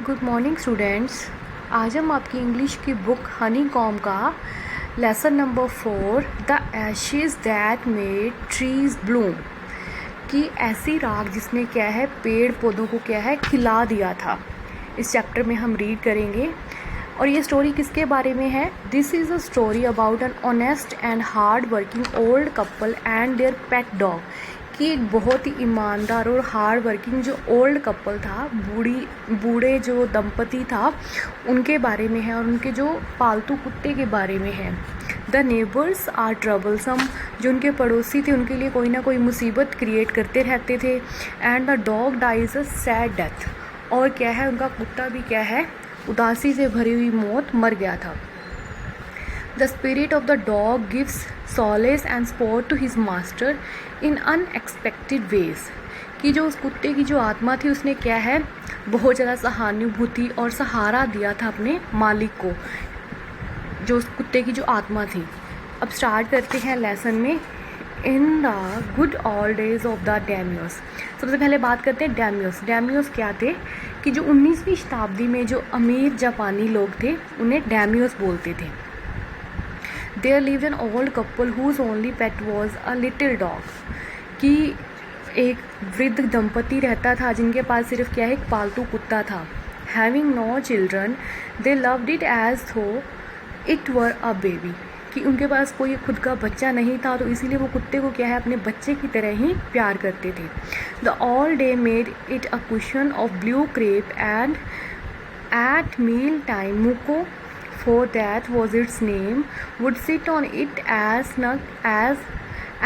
Good morning students. आज हम आपकी इंग्लिश की बुक हनी कॉम का lesson number 4 the Ashes that made trees Bloom की ऐसी राख जिसने क्या है पेड़ पौधों को क्या है खिला दिया था, इस चैप्टर में हम रीड करेंगे। और ये स्टोरी किसके बारे में है? This is a story about an honest and hard working old couple and their pet dog. कि एक बहुत ही ईमानदार और हार्ड वर्किंग जो ओल्ड कपल था, बूढ़े जो दंपति था, उनके बारे में है और उनके जो पालतू कुत्ते के बारे में है। द नेबर्स आर ट्रबलसम, जो उनके पड़ोसी थे उनके लिए कोई ना कोई मुसीबत क्रिएट करते रहते थे। And the dog dies a sad death, और क्या है उनका कुत्ता भी क्या है उदासी से भरी हुई मौत मर गया था। The spirit of the dog gives solace and support to his master in unexpected ways. कि जो उस कुत्ते की जो आत्मा थी उसने क्या है बहुत ज़्यादा सहानुभूति और सहारा दिया था अपने मालिक को, जो उस कुत्ते की जो आत्मा थी। अब स्टार्ट करते हैं लेसन में। In the good old days of the daimyos. सबसे पहले बात करते हैं डैमियोस। डैमियोस क्या थे? कि जो 19वीं शताब्दी में जो अमीर जापानी लोग थे उन्हें डैमियोस बोलते थे। There lived an old couple whose only pet was a little dog। कि एक वृद्ध दंपति रहता था जिनके पास सिर्फ क्या है एक पालतू कुत्ता था। Having no children, they loved it as though it were a baby। कि उनके पास कोई खुद का बच्चा नहीं था तो इसीलिए वो कुत्ते को क्या है अपने बच्चे की तरह ही प्यार करते थे। The all day made it a cushion of blue crepe and at meal time Muko, for that was its name, would sit on it as snug as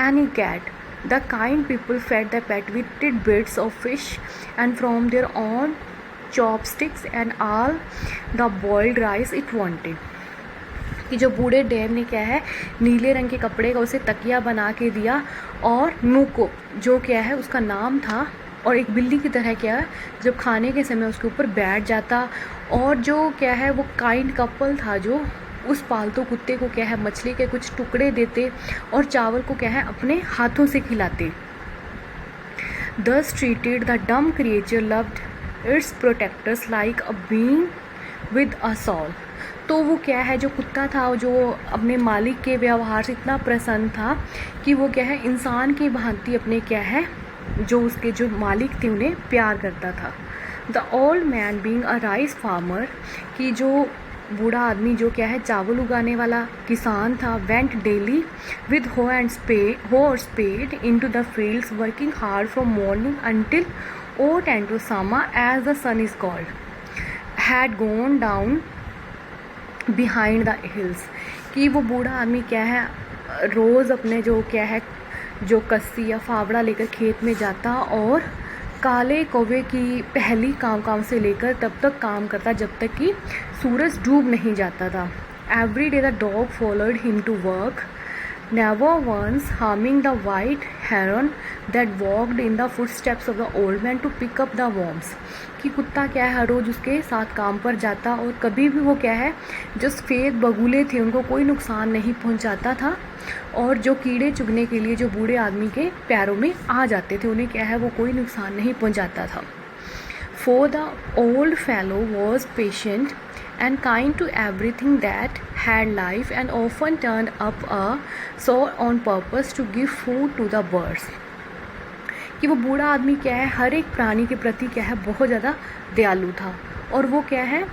any cat. The kind people fed the pet with tidbits of fish and from their own chopsticks and all the boiled rice it wanted। कि जो बूढ़े dam ने क्या है नीले रंग के कपड़े का उसे तकिया बना के दिया, और नूको जो क्या है उसका नाम था, और एक बिल्ली की तरह क्या है जब खाने के समय उसके ऊपर बैठ जाता, और जो क्या है वो काइंड कपल था जो उस पालतू कुत्ते को क्या है मछली के कुछ टुकड़े देते और चावल को क्या है अपने हाथों से खिलाते। Thus treated the dumb creature loved its protectors like a being with a soul। तो वो क्या है जो कुत्ता था जो अपने मालिक के व्यवहार से इतना प्रसन्न था कि वो क्या है इंसान की भांति अपने क्या है जो उसके जो मालिक थे उन्हें प्यार करता था। The old man being a rice farmer, कि जो बूढ़ा आदमी जो क्या है चावल उगाने वाला किसान था, वेंट डेली विद हो और spade into the fields working hard from morning until oat and to सामा as the sun is called had gone down behind the hills. कि वो बूढ़ा आदमी क्या है रोज़ अपने जो क्या है जो कस्सी या फावड़ा लेकर खेत में जाता और काले कौवे की पहली काम से लेकर तब तक काम करता जब तक कि सूरज डूब नहीं जाता था। Every day the dog followed him to work, never once harming the white heron that walked in the footsteps of the old man to pick up the worms. कि कुत्ता क्या है हर रोज़ उसके साथ काम पर जाता और कभी भी वो क्या है जो सफ़ेद बगुले थे उनको कोई नुकसान नहीं पहुंचाता था, और जो कीड़े चुगने के लिए जो बूढ़े आदमी के पैरों में आ जाते थे उन्हें क्या है वो कोई नुकसान नहीं पहुंचाता था। For the old fellow was patient and kind to everything that had life and often turned up a sore on purpose to give food to the birds। कि वो बूढ़ा आदमी क्या है हर एक प्राणी के प्रति क्या है बहुत ज़्यादा दयालु था, और वो क्या है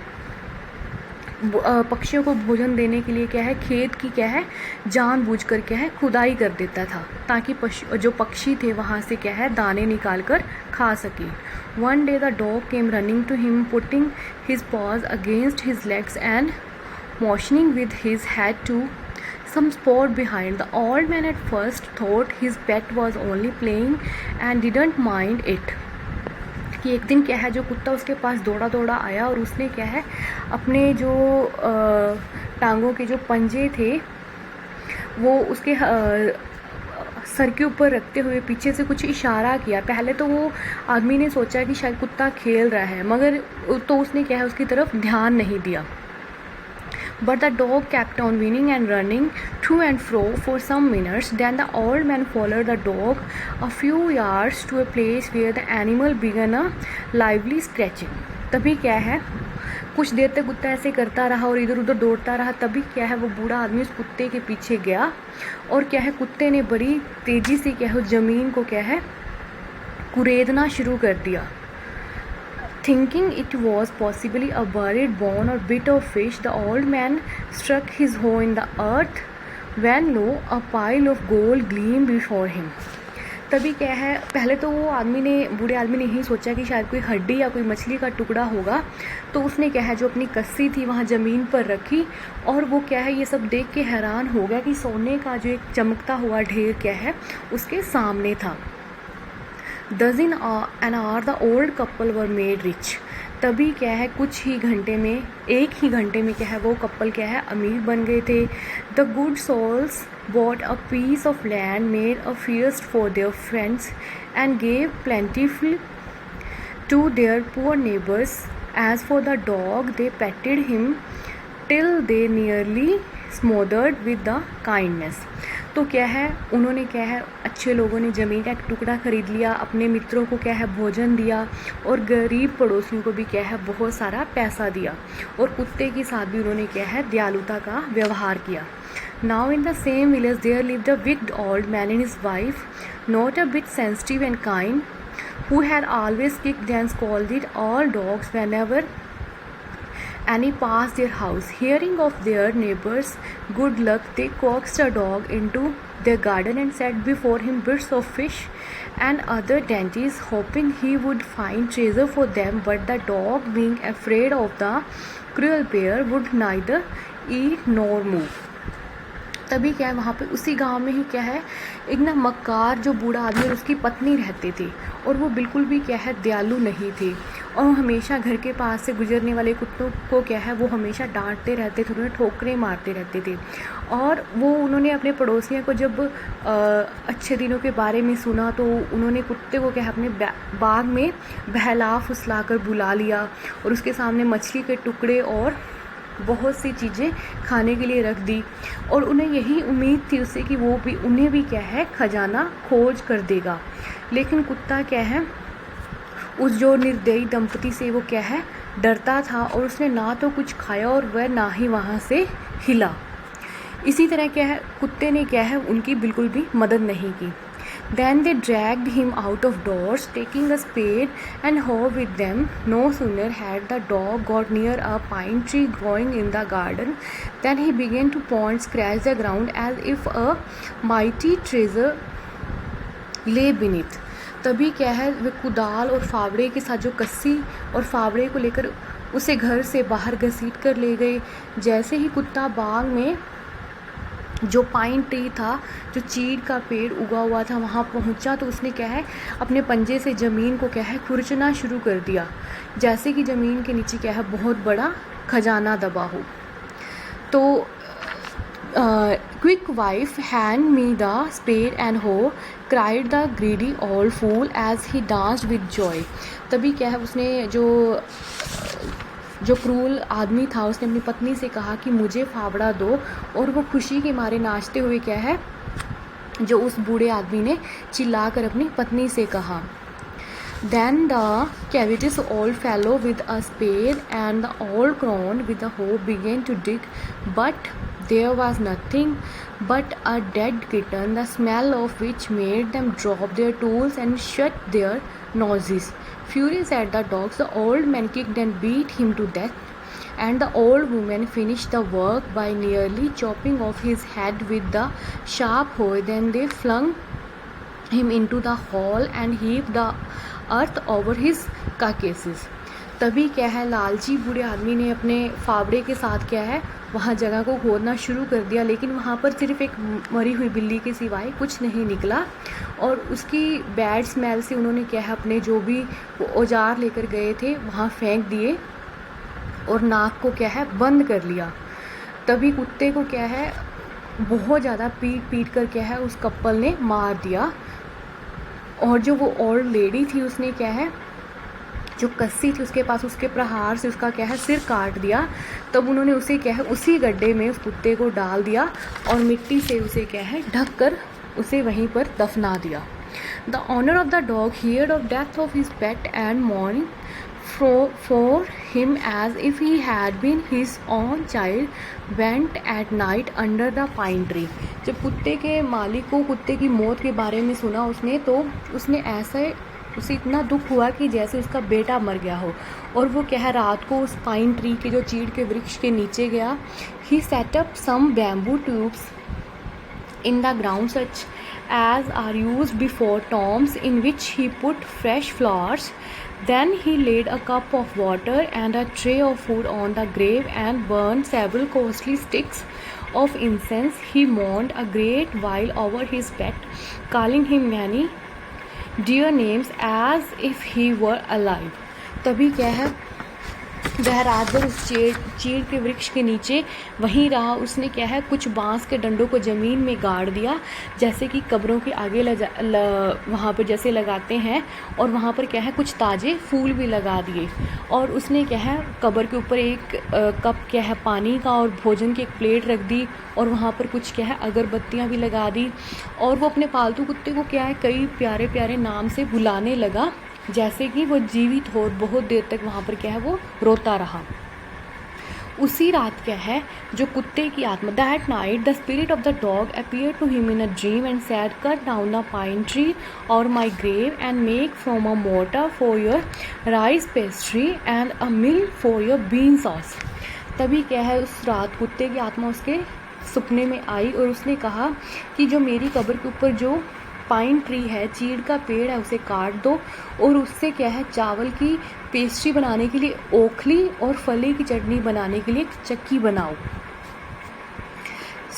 पक्षियों को भोजन देने के लिए क्या है खेत की क्या है जानबूझकर क्या है खुदाई कर देता था ताकि जो पक्षी थे वहाँ से क्या है दाने निकाल कर खा सके। One day the dog came running to him putting his paws against his legs and motioning with his head to some spot behind। The old man at first thought his pet was only playing and didn't mind it। कि एक दिन क्या है जो कुत्ता उसके पास दौड़ा आया और उसने क्या है अपने जो टांगों के जो पंजे थे वो उसके सर के ऊपर रखते हुए पीछे से कुछ इशारा किया। पहले तो वो आदमी ने सोचा कि शायद कुत्ता खेल रहा है, मगर तो उसने क्या है उसकी तरफ ध्यान नहीं दिया। But the dog kept on whining and running to and fro for some minutes. Then the old man followed the dog a few yards to a place where the animal began a lively scratching। तभी क्या है, कुछ देर तक कुत्ता ऐसे करता रहा और इधर उधर दौड़ता रहा। तभी क्या है, वो बूढ़ा आदमी उस कुत्ते के पीछे गया और क्या है, कुत्ते ने बड़ी तेज़ी से क्या है ज़मीन को क्या है कुरेदना शुरू कर दिया। Thinking it was possibly a buried bone or bit of fish, the old man struck his hoe in the earth when lo, a pile of gold gleamed before him. तभी क्या है, पहले तो वो बूढ़े आदमी ने यही सोचा कि शायद कोई हड्डी या कोई मछली का टुकड़ा होगा, तो उसने क्या है जो अपनी कस्सी थी वहाँ ज़मीन पर रखी और वो क्या है ये सब देख के हैरान हो गया कि सोने का जो एक चमकता हुआ ढेर क्या है उसके सामने था। Thus in an hour the old couple were made rich. तभी क्या है एक ही घंटे में क्या है वो कपल क्या है अमीर बन गए थे। The good souls bought a piece of land, made a feast for their friends and gave plentifully to their poor neighbors. As for the dog, they petted him till they nearly smothered with the kindness. तो क्या है, उन्होंने क्या है अच्छे लोगों ने ज़मीन का एक टुकड़ा ख़रीद लिया, अपने मित्रों को क्या है भोजन दिया और गरीब पड़ोसियों को भी क्या है बहुत सारा पैसा दिया और कुत्ते के साथ भी उन्होंने क्या है दयालुता का व्यवहार किया। Now in the same village there lived a wicked old man and his wife, not a bit sensitive and kind, who had always kicked and scolded all dogs whenever any passed their house. Hearing of their neighbors' good luck, they coaxed a dog into their garden and set before him bits of fish and other dainties, hoping he would find treasure for them. But the dog, being afraid of the cruel pair, would neither eat nor move. तभी क्या है, वहाँ पे उसी गांव में ही क्या है एक ना मक्कार जो बूढ़ा आदमी और उसकी पत्नी रहते थे और वो बिल्कुल भी क्या है दयालु नहीं थे और वो हमेशा घर के पास से गुजरने वाले कुत्तों को क्या है वो हमेशा डांटते रहते थे, उन्हें ठोकरें मारते रहते थे। और उन्होंने अपने पड़ोसियों को जब अच्छे दिनों के बारे में सुना तो उन्होंने कुत्ते को क्या है अपने बाग में बहला फुसला कर बुला लिया और उसके सामने मछली के टुकड़े और बहुत सी चीज़ें खाने के लिए रख दी और उन्हें यही उम्मीद थी उससे कि वो भी उन्हें भी क्या है खजाना खोज कर देगा। लेकिन कुत्ता क्या है उस जो निर्दयी दंपति से वो क्या है डरता था और उसने ना तो कुछ खाया और वह ना ही वहाँ से हिला। इसी तरह क्या है कुत्ते ने क्या है उनकी बिल्कुल भी मदद नहीं की। Then they dragged him out of doors, taking a spade and hoe with them. No sooner had the dog got near a pine tree growing in the garden than he began to paw and scratch the ground as if a mighty treasure lay beneath. तभी क्या है वे कुदाल और फावड़े के साथ जो कस्सी और फावड़े को लेकर उसे घर से बाहर घसीट कर ले गए। जैसे ही कुत्ता बाग में जो पाइन ट्री था, जो चीड़ का पेड़ उगा हुआ था, वहाँ पहुँचा तो उसने क्या है अपने पंजे से ज़मीन को क्या है खुरचना शुरू कर दिया, जैसे कि ज़मीन के नीचे क्या है बहुत बड़ा खजाना दबा हो। तो quick wife hand me the spade and ho, cried the greedy old fool as he danced with joy. तभी क्या है उसने जो क्रूल आदमी था उसने अपनी पत्नी से कहा कि मुझे फावड़ा दो और वो खुशी के मारे नाचते हुए क्या है जो उस बूढ़े आदमी ने चिल्लाकर अपनी पत्नी से कहा। Then the covetous old fellow with a spade and the old crone with a hoe began to dig, but there was nothing but a dead kitten, the smell of which made them drop their tools and shut their noses. Furious at the dogs, the old man kicked and beat him to death, and the old woman finished the work by nearly chopping off his head with the sharp hoe. Then they flung him into the hole and heaped the earth over his carcasses. तभी क्या है लालची बूढ़े आदमी ने अपने फावड़े के साथ क्या है वहाँ जगह को खोदना शुरू कर दिया, लेकिन वहाँ पर सिर्फ एक मरी हुई बिल्ली के सिवाय कुछ नहीं निकला और उसकी बैड स्मेल से उन्होंने क्या है अपने जो भी औजार लेकर गए थे वहाँ फेंक दिए और नाक को क्या है बंद कर लिया। तभी कुत्ते को क्या है बहुत ज़्यादा पीट कर क्या है उस कपल ने मार दिया और जो वो ओल्ड लेडी थी उसने क्या है जो कस्सी थी उसके पास उसके प्रहार से उसका क्या है सिर काट दिया। तब उन्होंने उसे क्या है उसी गड्ढे में उस कुत्ते को डाल दिया और मिट्टी से उसे क्या है ढक कर उसे वहीं पर दफना दिया। The owner of the dog heard of death of his pet and mourning for him as if he had been his own child, went at night under the pine tree. जब कुत्ते के मालिक को कुत्ते की मौत के बारे में सुना उसने, तो उसने ऐसे उसे इतना दुख हुआ कि जैसे उसका बेटा मर गया हो, और वो क्या है रात को उस पाइन ट्री के जो चीड़ के वृक्ष के नीचे गया. He set up some bamboo tubes in the ground such as are used before tombs, in which he put fresh flowers. Then he laid a cup of water and a tray of food on the grave and burned several costly sticks of incense. He mourned a great while over his pet, calling him many dear names as if he were alive. तभी क्या है वह रात भर उस चीड़ के वृक्ष के नीचे वहीं रहा. उसने क्या है कुछ बांस के डंडों को ज़मीन में गाड़ दिया, जैसे कि कब्रों के आगे वहाँ पर जैसे लगाते हैं, और वहाँ पर क्या है कुछ ताज़े फूल भी लगा दिए. और उसने क्या है कब्र के ऊपर एक कप क्या है पानी का और भोजन की एक प्लेट रख दी, और वहाँ पर कुछ क्या है अगरबत्तियाँ भी लगा दी. और वो अपने पालतू कुत्ते को क्या है कई प्यारे प्यारे नाम से बुलाने लगा, जैसे कि वो जीवित हो. बहुत देर तक वहाँ पर क्या है वो रोता रहा. उसी रात क्या है जो कुत्ते की आत्मा, that night the spirit of the dog appear to him in a dream and said, cut down the pine tree और my grave and make from a mortar for your rice pastry and a mill for your bean sauce. तभी क्या है उस रात कुत्ते की आत्मा उसके सपने में आई और उसने कहा कि जो मेरी कब्र के ऊपर जो पाइन ट्री है, चीड़ का पेड़ है, उसे काट दो और उससे क्या है चावल की पेस्ट्री बनाने के लिए ओखली और फली की चटनी बनाने के लिए चक्की बनाओ.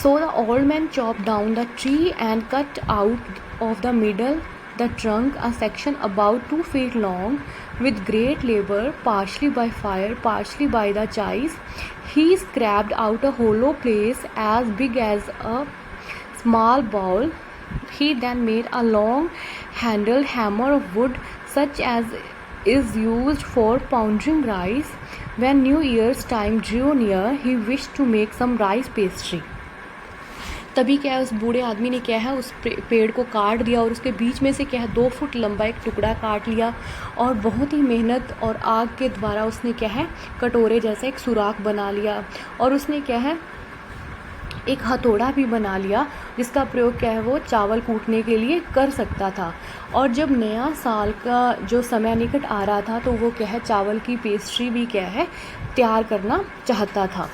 So the old man chopped down the tree and cut out of the middle the trunk a section about 2 feet long with great labor, partially by fire, partially by the chice. He scraped out a hollow place as big as a small bowl. He then made a long handled hammer of wood such as is used for pounding rice. When New Year's time drew near, he wished to make some rice pastry. तभी क्या है उस बूढ़े आदमी ने क्या है उस पेड़ को काट दिया और उसके बीच में से क्या है 2 फुट लंबा एक टुकड़ा काट लिया, और बहुत ही मेहनत और आग के द्वारा उसने क्या है कटोरे जैसा एक सुराख बना लिया, और उसने क्या है एक हथौड़ा भी बना लिया जिसका प्रयोग क्या है वो चावल कूटने के लिए कर सकता था. और जब नया साल का जो समय निकट आ रहा था तो वो क्या है चावल की पेस्ट्री भी क्या है तैयार करना चाहता था.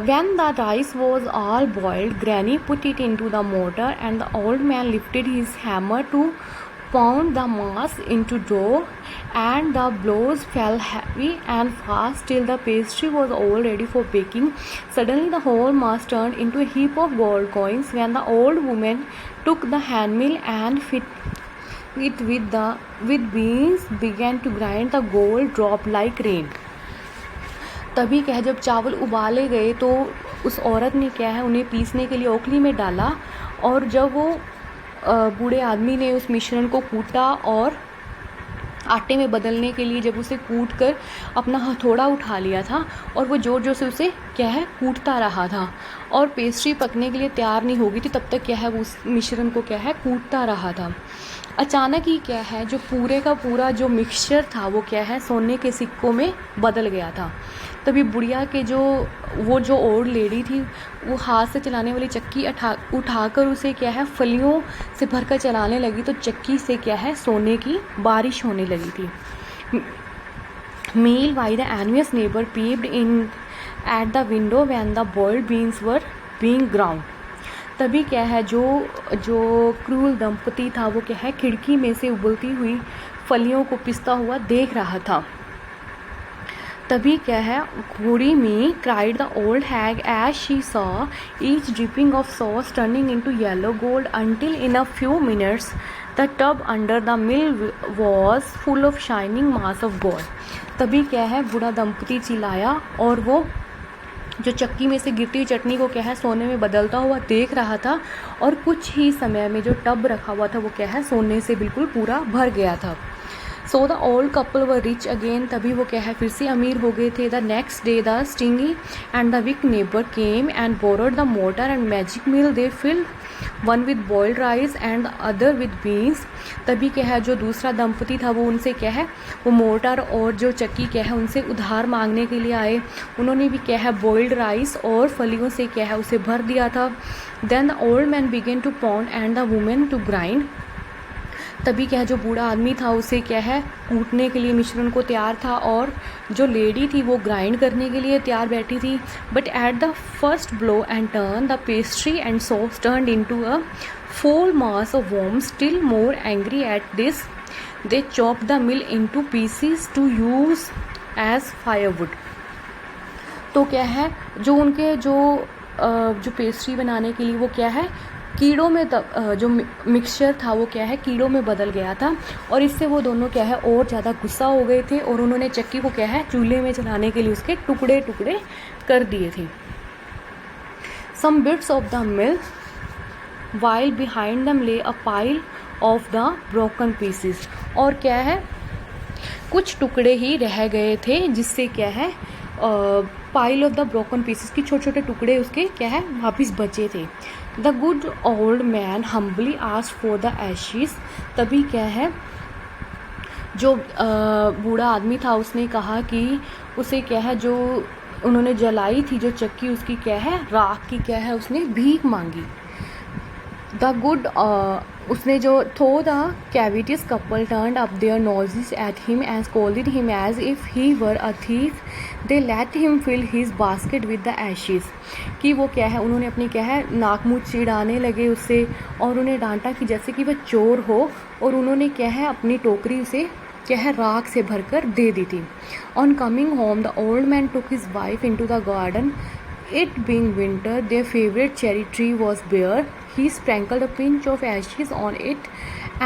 When the rice was all boiled, Granny put it into the mortar and the old man lifted his hammer to pound the mass into dough, and the blows fell heavy and fast till the pastry was all ready for baking. Suddenly the whole mass turned into a heap of gold coins. When the old woman took the handmill and fit it with beans, began to grind, the gold dropped like rain. तभी क्या है जब चावल उबाले गए तो उस औरत ने क्या है उन्हें पीसने के लिए ओखली में डाला, और जब वो बूढ़े आदमी ने उस मिश्रण को कूटा और आटे में बदलने के लिए जब उसे कूट कर अपना हथौड़ा उठा लिया था, और वो जोर जोर से उसे क्या है कूटता रहा था, और पेस्ट्री पकने के लिए तैयार नहीं होगी थी तब तक क्या है वो उस मिश्रण को क्या है कूटता रहा था. अचानक ही क्या है जो पूरे का पूरा जो मिक्सचर था वो क्या है सोने के सिक्कों में बदल गया था. तभी बुढ़िया के जो ओल्ड लेडी थी वो हाथ से चलाने वाली चक्की उठाकर उसे क्या है फलियों से भरकर चलाने लगी, तो चक्की से क्या है सोने की बारिश होने लगी थी. Meanwhile, the envious neighbor peeped in at the window when the boiled beans were being ground. तभी क्या है जो क्रूर दंपति था वो क्या है खिड़की में से उबलती हुई फलियों को पिसता हुआ देख रहा था. तभी क्या है घोड़ी में cried the old hag as she saw each dripping of sauce turning into yellow gold, until in a few minutes the tub under the mill was full of shining mass of gold. तभी क्या है बूढ़ा दंपति चिल्लाया और वो जो चक्की में से गिरती हुई चटनी को क्या है सोने में बदलता हुआ देख रहा था, और कुछ ही समय में जो टब रखा हुआ था वो क्या है सोने से बिल्कुल पूरा भर गया था. So the old couple were rich again, तभी वो क्या है फिर से अमीर हो गए थे। The next day the stingy and the wicked neighbour came and borrowed the mortar and magic mill, they filled one with boiled rice and other with beans. तभी क्या है जो दूसरा दंपति था वो उनसे क्या है वो मोटर और जो चक्की क्या है उनसे उधार मांगने के लिए आए। उन्होंने भी क्या है बॉइल्ड राइस और फलियों से क्या है उसे भर दिया था। Then the old man began to pound and the women to grind, तभी क्या है जो बूढ़ा आदमी था उसे क्या है कूटने के लिए मिश्रण को तैयार था और जो लेडी थी वो ग्राइंड करने के लिए तैयार बैठी थी। But at the first blow and turn the pastry and sauce turned into a full mass of worms. Still more angry at this, they chopped the mill into pieces to use as firewood. तो क्या है जो उनके जो pastry बनाने के लिए वो क्या है कीड़ों में जो मिक्सचर था वो क्या है कीड़ों में बदल गया था, और इससे वो दोनों क्या है और ज़्यादा गुस्सा हो गए थे और उन्होंने चक्की को क्या है चूल्हे में चलाने के लिए उसके टुकड़े टुकड़े कर दिए थे। Some bits of the mill while behind them lay a pile of the broken pieces, और क्या है कुछ टुकड़े ही रह गए थे जिससे क्या है pile of the broken pieces की छोटे छोटे टुकड़े उसके क्या है वापस बचे थे। The good old man humbly asked for the ashes, तभी क्या है जो बूढ़ा आदमी था उसने कहा कि उसे क्या है जो उन्होंने जलाई थी जो चक्की उसकी क्या है राख की क्या है उसने भीख मांगी। द गुड उसने जो though the covetous couple turned up their noses at him and scolded him as if he were a thief, they let him fill his basket with the ashes, कि वो क्या है उन्होंने अपनी क्या है नाक मुँह चिढ़ाने लगे उससे और उन्हें डांटा कि जैसे कि वह चोर हो, और उन्होंने क्या है अपनी टोकरी उसे क्या है राख से भरकर दे दी थी। On coming home the old man took his wife into the garden, it being winter their favorite cherry tree was bare. He sprinkled a pinch of ashes on it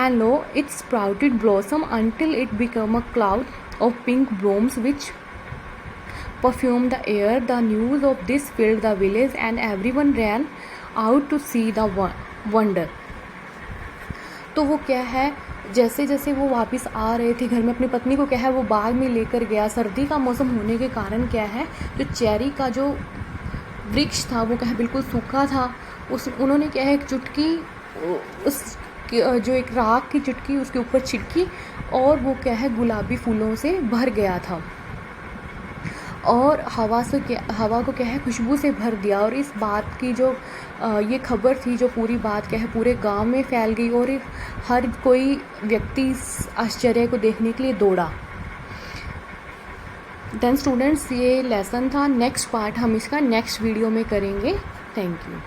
and lo, it sprouted blossom until it became a cloud of pink blooms which perfumed the air. The news of this filled the village and everyone ran out to see the wonder. तो वो क्या है जैसे जैसे वो वापस आ रहे थे घर में अपनी पत्नी को क्या है वो बाग में लेकर गया। सर्दी का मौसम होने के कारण क्या है जो चेरी का जो वृक्ष था वो क्या है बिल्कुल सूखा था। उन्होंने क्या है एक चुटकी उस जो एक राख की चुटकी उसके ऊपर छिड़की और वो क्या है गुलाबी फूलों से भर गया था और हवा को क्या है खुशबू से भर दिया। और इस बात की जो ये खबर थी जो पूरी बात क्या है पूरे गांव में फैल गई और हर कोई व्यक्ति इस आश्चर्य को देखने के लिए दौड़ा। देन स्टूडेंट्स ये लेसन था, नेक्स्ट पार्ट हम इसका नेक्स्ट वीडियो में करेंगे। Thank you.